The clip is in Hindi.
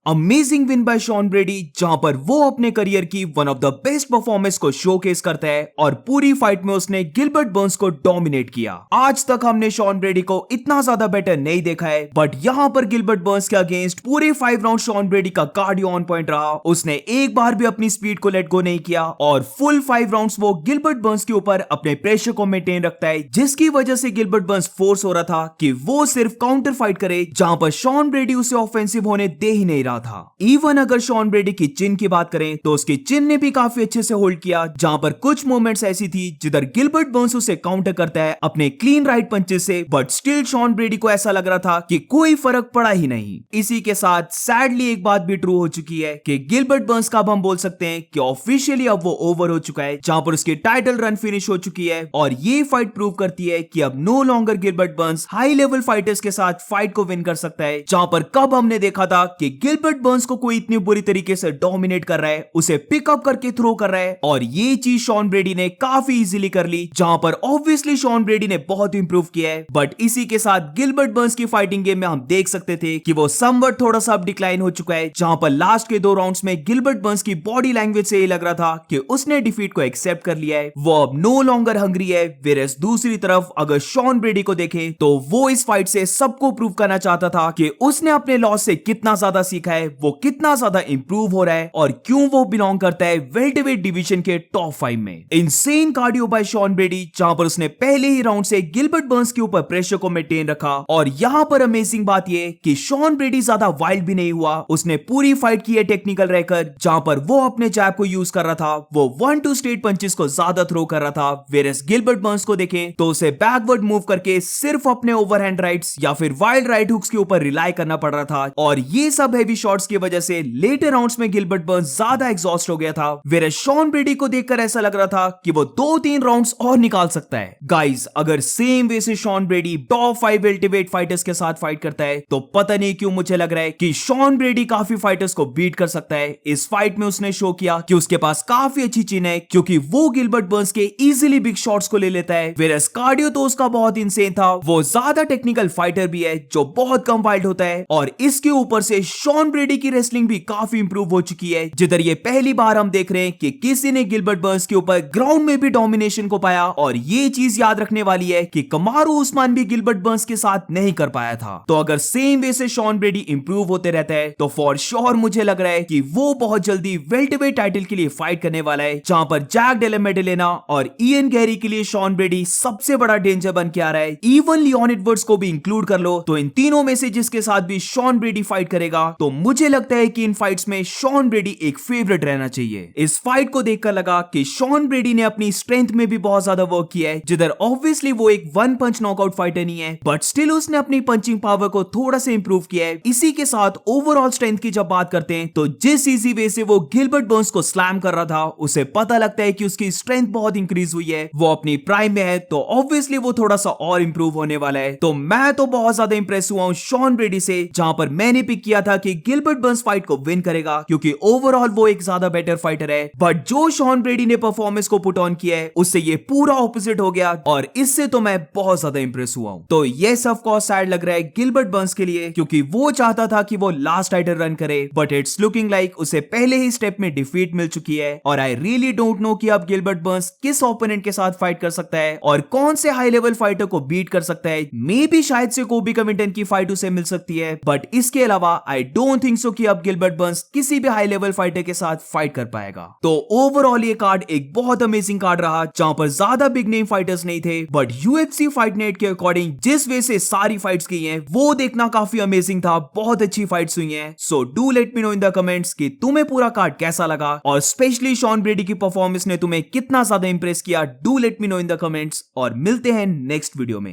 Amazing win by Sean Brady, जहां पर वो अपने करियर की one of the best performance को शोकेस करता है और पूरी फाइट में उसने गिलबर्ट बर्न्स को डोमिनेट किया। आज तक हमने शॉन ब्रेडी को इतना ज्यादा बेटर नहीं देखा है, बट यहां पर गिलबर्ट बर्न्स के अगेंस्ट पूरे 5 राउंड शॉन ब्रेडी का कार्डियो ऑन पॉइंट रहा। उसने एक बार भी अपनी स्पीड को लेट गो नहीं किया और फुल 5 राउंड्स वो गिलबर्ट बर्न्स के ऊपर अपने प्रेशर को मेंटेन रखता है, जिसकी वजह से गिलबर्ट बर्न्स फोर्स हो रहा था कि वो सिर्फ काउंटर फाइट करे, जहां पर शॉन ब्रेडी उसे ऑफेंसिव होने दे ही नहीं रहा था। इवन अगर शॉन ब्रेडी की चिन की बात करें तो उसकी चिन ने भी काफी अच्छे से होल्ड किया, जहां पर कुछ मोमेंट्स ऐसी थी जिधर गिलबर्ट बर्न्स उसे काउंटर करता है अपने क्लीन राइट पंचेस से, बट स्टिल शॉन ब्रेडी को ऐसा लग रहा था कि कोई फर्क पड़ा ही नहीं। इसी के साथ सैडली एक बात भी ट्रू हो चुकी है कि गिलबर्ट बर्न्स का अब हम बोल सकते हैं कि ऑफिशियली अब वो ओवर हो चुका है, जहां पर उसकी टाइटल रन फिनिश हो चुकी है। और ये फाइट प्रूव करती है कि अब no longer Gilbert Burns high level fighters के साथ फाइट को विन कर सकता है, जहां पर कब हमने देखा था कि गिलबर्ट बर्न्स को कोई इतनी बुरी तरीके से डोमिनेट कर रहा है, उसे पिकअप करके थ्रो कर रहा है, और ये चीज शॉन ब्रेडी ने काफी इजीली कर ली, जहां पर ऑब्वियसली शॉन ब्रेडी ने बहुत इंप्रूव किया है। बट इसी के साथ गिलबर्ट बर्न्स की फाइटिंग गेम में हम देख सकते थे कि वो समवट थोड़ा सा अब डिक्लाइन हो चुका है, जहां पर लास्ट के 2 राउंड्स में गिलबर्ट बर्न्स की बॉडी लैंग्वेज से ये लग रहा था कि उसने डिफीट को एक्सेप्ट कर लिया है, वो अब नो लॉन्गर हंग्री है। वेरएस दूसरी तरफ अगर शॉन ब्रेडी को देखें तो वो इस फाइट से सबको प्रूव करना चाहता था कि उसने अपने लॉस से कितना ज्यादा सीखा है, वो कितना ज्यादा इंप्रूव हो रहा है और क्यों वो बिलोंग करता है वेल्टरवेट डिवीजन के टॉप 5 में। Insane cardio by Sean Brady, जहां पर उसने पहले ही राउंड से गिलबर्ट बर्न्स के ऊपर प्रेशर को मेंटेन रखा। और यहां पर अमेजिंग बात ये कि शॉन ब्रेडी ज्यादा वाइल्ड भी नहीं हुआ, उसने पूरी फाइट की है टेक्निकल रहकर, जहां पर वो अपने जैब को यूज कर रहा था, वो 1-2 स्ट्रेट पंचेस को ज्यादा थ्रो कर रहा था। वेरएस गिलबर्ट बर्न्स को देखें तो उसे बैकवर्ड मूव करके सिर्फ अपने ओवरहैंड राइट्स या फिर वाइल्ड राइट हुक्स के ऊपर रिलाई करना पड़ रहा था, और ये सब हेवी शॉट्स की वजह से लेटर राउंड्स में गिलबर्ट बर्न्स ज्यादा एग्जॉस्ट हो गया था। वेरएस शॉन ब्रेडी को देखकर ऐसा लग रहा था कि वो 2-3 राउंड्स और निकाल सकता है। गाइस, अगर सेम वे से Sean Brady top 5 welterweight fighters के साथ फाइट करता है तो पता नहीं क्यों मुझे लग रहा है कि शॉन ब्रेडी काफी फाइटर्स को बीट कर सकता है। इस फाइट में उसने शो किया कि उसके पास काफी अच्छी चिन है, क्योंकि वो गिलबर्ट बर्न्स के इजीली बिग शॉट्स को ले लेता है। वेरएस कार्डियो तो उसका बहुत इंसेन था, वो ज्यादा टेक्निकल फाइटर भी है जो बहुत कम वाइल्ड होता है, और इसके ऊपर से शॉन ब्रेडी की रेसलिंग भी काफी इंप्रूव हो चुकी है, जिधर ये पहली बार हम देख रहे हैं कि किसी ने गिलबर्ट बर्न्स के ऊपर ग्राउंड में भी डोमिनेशन को पाया। और ये चीज याद रखने वाली है कि कमारू उस्मान भी गिलबर्ट बर्न्स के साथ नहीं कर पाया था। तो अगर सेम वे से शॉन ब्रेडी इंप्रूव होते रहता है तो फॉर श्योर मुझे लग रहा है कि वो बहुत जल्दी वेल्टरवेट टाइटल के लिए फाइट करने वाला है, जहां पर जैक डेला मेडेलेना और इयन गैरी के लिए शॉन ब्रेडी सबसे बड़ा डेंजर बन के आ रहा है। इवन लियोन एडवर्ड्स को भी इंक्लूड कर लो तो इन तीनों में से जिसके साथ भी शॉन ब्रेडी फाइट करेगा तो मुझे लगता है कि इन फाइट्स में शॉन ब्रेडी एक फेवरेट रहना चाहिए। इस फाइट को देखकर लगा कि शॉन ब्रेडी ने अपनी स्ट्रेंथ में भी बहुत ज्यादा वर्क किया है, जिधर ऑब्वियसली वो एक 1 पंच नॉकआउट फाइटर नहीं है, बट स्टिल उसने अपनी पंचिंग पावर को थोड़ा सा इंप्रूव किया है। इसी के साथ ओवरऑल स्ट्रेंथ की जब बात करते हैं तो जिस इजी वे से वो गिलबर्ट बर्न्स को स्लैम कर रहा था, उसे पता लगता है कि उसकी स्ट्रेंथ बहुत इंक्रीज हुई है, वो अपनी प्राइम में है, तो ऑब्वियसली वो थोड़ा सा और इंप्रूव होने वाला है। तो मैं तो बहुत ज्यादा इंप्रेस हुआ हूं शॉन ब्रेडी से, जहां पर मैंने पिक किया था कि गिलबर्ट बर्न्स फाइट को विन करेगा, क्योंकि ओवरऑल वो एक ज्यादा बेटर फाइटर है। बट जो शॉन ब्रेडी ने परफॉर्मेंस को पुट ऑन किया है उससे ये पूरा ऑपोजिट हो गया, और इससे तो मैं बहुत ज्यादा इंप्रेस हुआ हूं। तो ये सब कोर्स सैड लग रहा है गिलबर्ट बर्न्स के लिए, क्योंकि वो चाहता था कि वो लास्ट टाइटल रन करे, बट इट्स लुकिंग लाइक उसे पहले ही स्टेप में डिफीट मिल चुकी है। और आई रियली डोंट नो कि अब गिलबर्ट बर्न्स किस ओपोनेंट के साथ फाइट कर सकता है और कौन से हाई लेवल फाइटर को बीट कर सकता है। मे बी शायद से कोबी कविंगटन की फाइट उसे मिल सकती है, बट इसके अलावा आई डोंट थिंक सो कि अब गिलबर्ट बर्न्स किसी भी हाई लेवल फाइटर के साथ फाइट कर पाएगा। तो ओवरऑल ये कार्ड एक बहुत अमेजिंग कार्ड रहा, जहां पर ज्यादा बिग नेम फाइटर्स नहीं थे, बट यूएफसी फाइट नेट के अकॉर्डिंग जिस वे से सारी फाइट्स की हैं वो देखना काफी अमेजिंग था। बहुत अच्छी फाइट्स हुई हैं। So do let me know in the comments कि तुम्हें पूरा कार्ड कैसा लगा, और स्पेशली शॉन ब्रेडी की परफॉर्मेंस ने तुम्हें कितना ज्यादा इंप्रेस किया। Do let me know in the comments, और मिलते हैं नेक्स्ट वीडियो में।